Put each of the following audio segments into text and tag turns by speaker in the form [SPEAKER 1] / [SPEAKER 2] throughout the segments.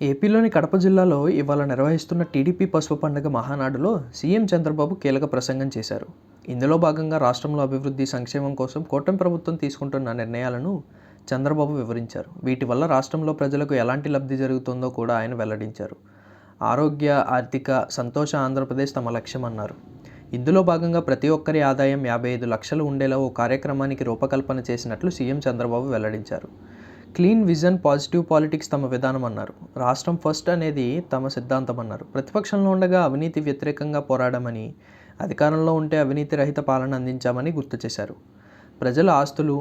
[SPEAKER 1] ఏపీలోని కడప జిల్లాలో ఇవాళ నిర్వహిస్తున్న టీడీపీ పసుపు పండుగ మహానాడులో సీఎం చంద్రబాబు కీలక ప్రసంగం చేశారు. ఇందులో భాగంగా రాష్ట్రంలో అభివృద్ధి, సంక్షేమం కోసం కూటమి ప్రభుత్వం తీసుకుంటున్న నిర్ణయాలను చంద్రబాబు వివరించారు. వీటి వల్ల రాష్ట్రంలో ప్రజలకు ఎలాంటి లబ్ధి జరుగుతుందో కూడా ఆయన వెల్లడించారు. ఆరోగ్య, ఆర్థిక, సంతోష ఆంధ్రప్రదేశ్ తమ లక్ష్యమన్నారు. ఇందులో భాగంగా ప్రతి ఒక్కరి ఆదాయం 55 లక్షలు ఉండేలా ఓ కార్యక్రమానికి రూపకల్పన చేసినట్లు సీఎం చంద్రబాబు వెల్లడించారు. క్లీన్ విజన్, పాజిటివ్ పాలిటిక్స్ తమ విధానం అన్నారు. రాష్ట్రం ఫస్ట్ అనేది తమ సిద్ధాంతం అన్నారు. ప్రతిపక్షంలో ఉండగా అవినీతి వ్యతిరేకంగా పోరాడమని, అధికారంలో ఉంటే అవినీతి రహిత పాలన అందించామని గుర్తు చేశారు. ప్రజల ఆస్తులు,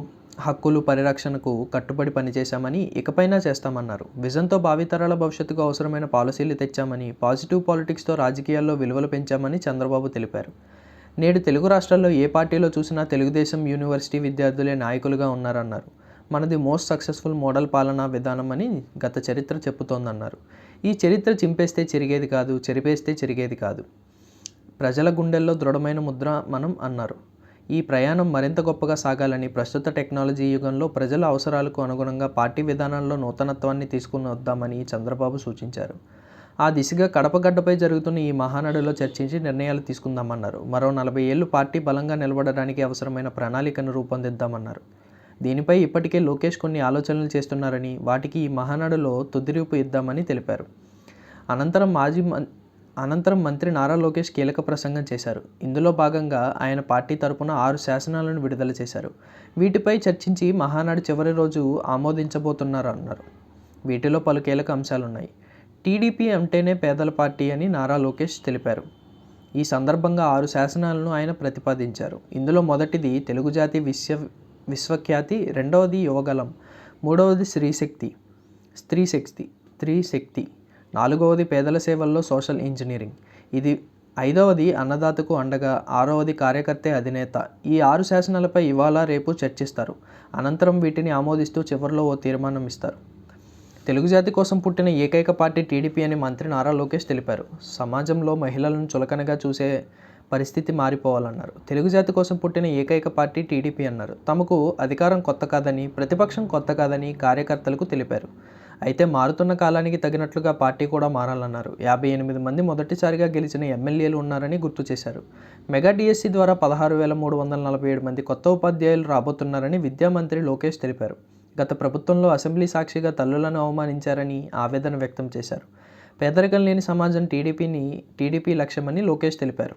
[SPEAKER 1] హక్కులు పరిరక్షణకు కట్టుబడి పనిచేశామని, ఇకపైనా చేస్తామన్నారు. విజన్తో భావితరాల భవిష్యత్తుకు అవసరమైన పాలసీలు తెచ్చామని, పాజిటివ్ పాలిటిక్స్తో రాజకీయాల్లో విలువలు పెంచామని చంద్రబాబు తెలిపారు. నేడు తెలుగు రాష్ట్రాల్లో ఏ పార్టీలో చూసినా తెలుగుదేశం యూనివర్సిటీ విద్యార్థులే నాయకులుగా ఉన్నారన్నారు. మనది మోస్ట్ సక్సెస్ఫుల్ మోడల్ పాలనా విధానం అని గత చరిత్ర చెప్పుతోందన్నారు. ఈ చరిత్ర చింపేస్తే చెరిగేది కాదు, చెరిపేస్తే చెరిగేది కాదు. ప్రజల గుండెల్లో దృఢమైన ముద్ర మనం అన్నారు. ఈ ప్రయాణం మరింత గొప్పగా సాగాలని, ప్రస్తుత టెక్నాలజీ యుగంలో ప్రజల అవసరాలకు అనుగుణంగా పార్టీ విధానాల్లో నూతనత్వాన్ని తీసుకుని వద్దామని చంద్రబాబు సూచించారు. ఆ దిశగా కడప గడ్డపై జరుగుతున్న ఈ మహానాడులో చర్చించి నిర్ణయాలు తీసుకుందామన్నారు. మరో 40 ఏళ్లు పార్టీ బలంగా నిలబడడానికి అవసరమైన ప్రణాళికను రూపొందిద్దామన్నారు. దీనిపై ఇప్పటికే లోకేష్ కొన్ని ఆలోచనలు చేస్తున్నారని, వాటికి ఈ మహానాడులో తుదిరూపు ఇద్దామని తెలిపారు. అనంతరం మంత్రి నారా లోకేష్ కీలక ప్రసంగం చేశారు. ఇందులో భాగంగా ఆయన పార్టీ తరపున 6 శాసనాలను విడుదల చేశారు. వీటిపై చర్చించి మహానాడు చివరి రోజు ఆమోదించబోతున్నారన్నారు. వీటిలో పలు కీలక అంశాలున్నాయి. టీడీపీ అంటేనే పేదల పార్టీ అని నారా లోకేష్ తెలిపారు. ఈ సందర్భంగా 6 శాసనాలను ఆయన ప్రతిపాదించారు. ఇందులో మొదటిది తెలుగు జాతి విశ్వఖ్యాతి, రెండవది యువగలం, మూడవది స్త్రీశక్తి, నాలుగవది పేదల సేవల్లో సోషల్ ఇంజనీరింగ్, ఐదవది అన్నదాతకు అండగా, ఆరవది కార్యకర్తే అధినేత. ఈ 6 శాసనాలపై ఇవాళ రేపు చర్చిస్తారు. అనంతరం వీటిని ఆమోదిస్తూ చివరిలో ఓ తీర్మానం ఇస్తారు. తెలుగు జాతి కోసం పుట్టిన ఏకైక పార్టీ టీడీపీ అని మంత్రి నారా లోకేష్ తెలిపారు. సమాజంలో మహిళలను చులకనగా చూసే పరిస్థితి మారిపోవాలన్నారు. తెలుగు జాతి కోసం పుట్టిన ఏకైక పార్టీ టీడీపీ అన్నారు. తమకు అధికారం కొత్త కాదని, ప్రతిపక్షం కొత్త కాదని కార్యకర్తలకు తెలిపారు. అయితే మారుతున్న కాలానికి తగినట్లుగా పార్టీ కూడా మారాలన్నారు. 58 మంది మొదటిసారిగా గెలిచిన ఎమ్మెల్యేలు ఉన్నారని గుర్తు చేశారు. మెగా డిఎస్సి ద్వారా 16,347 మంది కొత్త ఉపాధ్యాయులు రాబోతున్నారని విద్యామంత్రి లోకేష్ తెలిపారు. గత ప్రభుత్వంలో అసెంబ్లీ సాక్షిగా తల్లులను అవమానించారని ఆవేదన వ్యక్తం చేశారు. పేదరికం లేని సమాజం టీడీపీ లక్ష్యమని లోకేష్ తెలిపారు.